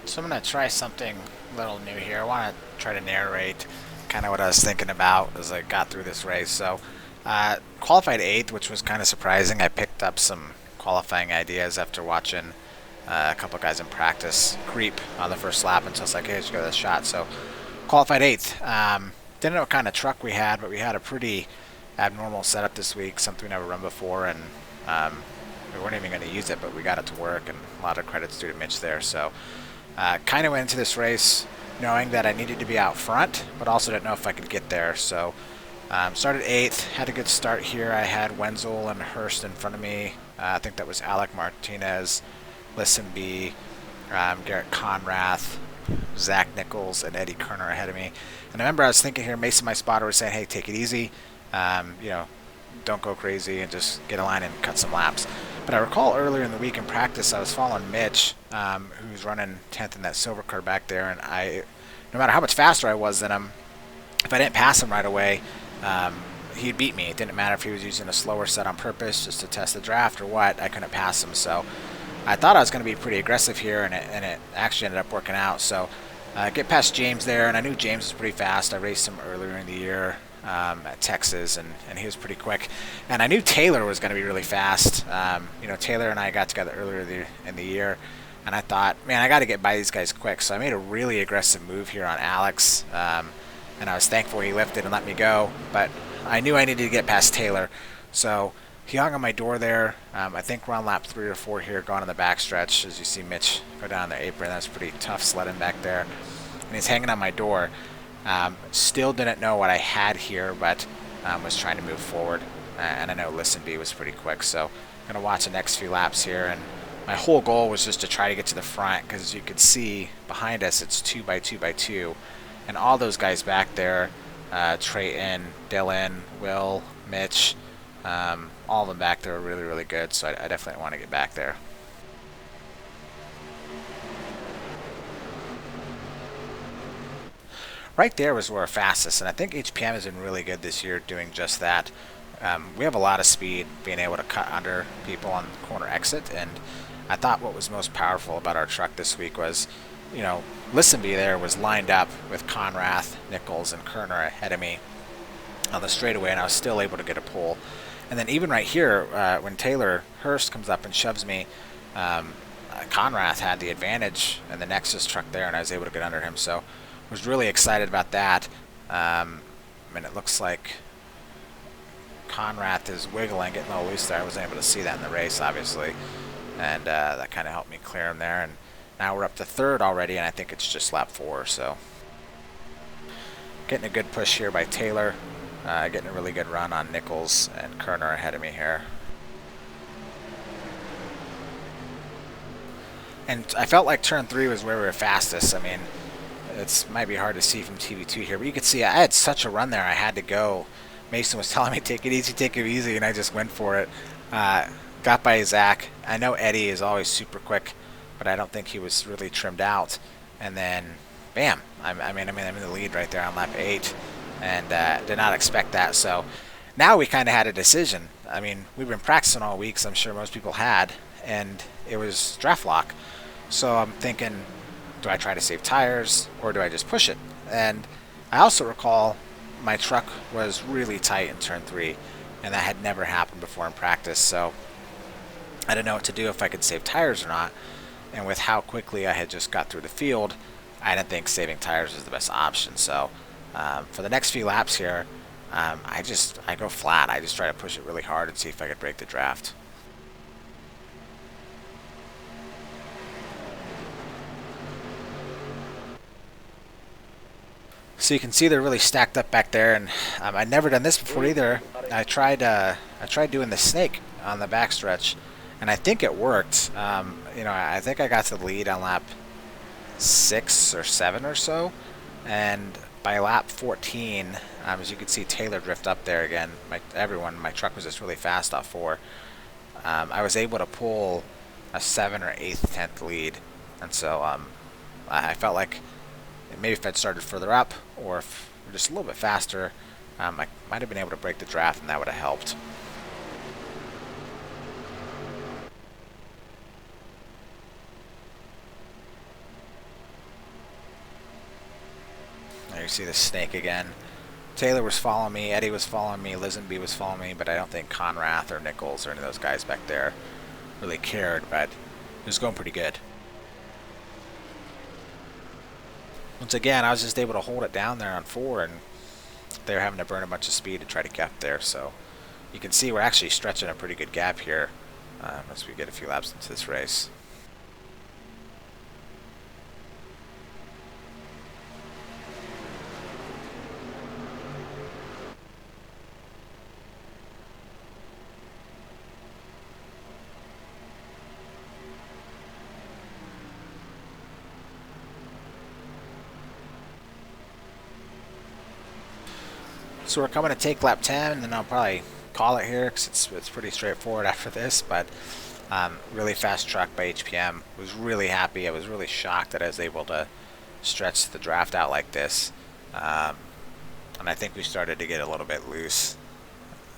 So I'm going to try something a little new here. I want to try to narrate kind of what I was thinking about as I got through this race. Qualified eighth, which was kind of surprising. I picked up some qualifying ideas after watching a couple of guys in practice creep on the first lap, and so it's like, hey, let's go this shot. So qualified eighth. Didn't know what kind of truck we had, but we had a pretty abnormal setup this week, something we never run before, and um, we weren't even going to use it, but we got it to work, and a lot of credits due to Mitch there. So kind of went into this race knowing that I needed to be out front, but also didn't know if I could get there. So started eighth, had a good start here. I had Wenzel and Hurst in front of me. I think that was Alec Martinez, Listen B, Garrett Conrath, Zach Nichols, and Eddie Kerner ahead of me. And I remember I was thinking here, Mason, my spotter, was saying, hey, take it easy. You know, don't go crazy and just get a line and cut some laps. But I recall earlier in the week in practice, I was following Mitch, who's running 10th in that silver car back there, and no matter how much faster I was than him, if I didn't pass him right away, he'd beat me. It didn't matter if he was using a slower set on purpose just to test the draft or what. I couldn't pass him. So I thought I was going to be pretty aggressive here, and it actually ended up working out. So get past James there, and I knew James was pretty fast. I raced him earlier in the year at Texas, and he was pretty quick. And I knew Taylor was going to be really fast. Taylor and I got together earlier in the year, and I thought, man, I got to get by these guys quick. So I made a really aggressive move here on Alex, and I was thankful he lifted and let me go. But I knew I needed to get past Taylor, so he hung on my door there. I think we're on lap 3 or 4 here, going on the backstretch. As you see Mitch go down the apron, that's pretty tough sledding back there. And he's hanging on my door. Still didn't know what I had here, but was trying to move forward. And I know Listen B was pretty quick, so I'm going to watch the next few laps here. And my whole goal was just to try to get to the front, because as you can see behind us, it's 2 by 2 by 2. And all those guys back there, Trayton, Dylan, Will, Mitch, all of them back there are really, really good, so I definitely want to get back there. Right there was where our fastest, and I think HPM has been really good this year doing just that. We have a lot of speed, being able to cut under people on corner exit, and I thought what was most powerful about our truck this week was, Listenby there was lined up with Conrath, Nichols, and Kerner ahead of me on the straightaway, and I was still able to get a pull. And then even right here, when Taylor Hurst comes up and shoves me, Conrath had the advantage in the Nexus truck there, and I was able to get under him. So was really excited about that. And it looks like Conrath is wiggling, getting a little loose there. I wasn't able to see that in the race, obviously. And that kind of helped me clear him there. And now we're up to third already, and I think it's just lap 4. So getting a good push here by Taylor. Getting a really good run on Nichols and Kerner ahead of me here. And I felt like turn 3 was where we were fastest. I mean, it might be hard to see from TV2 here, but you could see I had such a run there. I had to go. Mason was telling me, take it easy, and I just went for it. Got by Zach. I know Eddie is always super quick, but I don't think he was really trimmed out. And then, bam! I'm in the lead right there on lap 8. And did not expect that. So now we kind of had a decision. I mean, we've been practicing all week, so I'm sure most people had, and it was draft lock. So I'm thinking, do I try to save tires or do I just push it? And I also recall my truck was really tight in turn 3, and that had never happened before in practice. So I didn't know what to do, if I could save tires or not. And with how quickly I had just got through the field, I didn't think saving tires was the best option. So for the next few laps here, I go flat. I just try to push it really hard and see if I could break the draft. So you can see they're really stacked up back there, and I'd never done this before either. I tried doing the snake on the backstretch, and I think it worked. I think I got to the lead on lap 6 or 7 or so, and by lap 14, as you can see Taylor drift up there again. My truck was just really fast off 4. I was able to pull a 7 or 8th, 10th lead, and so I felt like maybe if I'd started further up, or if we're just a little bit faster, I might have been able to break the draft, and that would have helped. see the snake again. Taylor was following me, Eddie was following me, Lisenby was following me, but I don't think Conrath or Nichols or any of those guys back there really cared, but it was going pretty good. Once again, I was just able to hold it down there on 4, and they were having to burn a bunch of speed to try to get there, so you can see we're actually stretching a pretty good gap here as we get a few laps into this race. So we're coming to take lap 10, and then I'll probably call it here because it's pretty straightforward after this, but really fast truck by HPM. Was really happy. I was really shocked that I was able to stretch the draft out like this. And I think we started to get a little bit loose,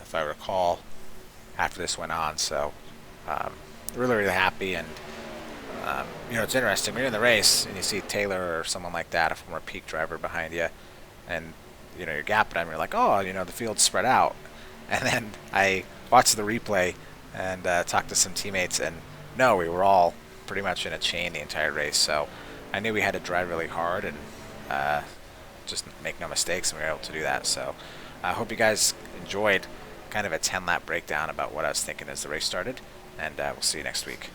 if I recall, after this went on. So really, really happy. And you know, it's interesting when you're in the race and you see Taylor or someone like that, a former peak driver behind you, and you know, you're gapping them, you're like, oh, you know, the field's spread out. And then I watched the replay and talked to some teammates, and no, we were all pretty much in a chain the entire race. So I knew we had to drive really hard and just make no mistakes, and we were able to do that. So I hope you guys enjoyed kind of a 10-lap breakdown about what I was thinking as the race started, and we'll see you next week.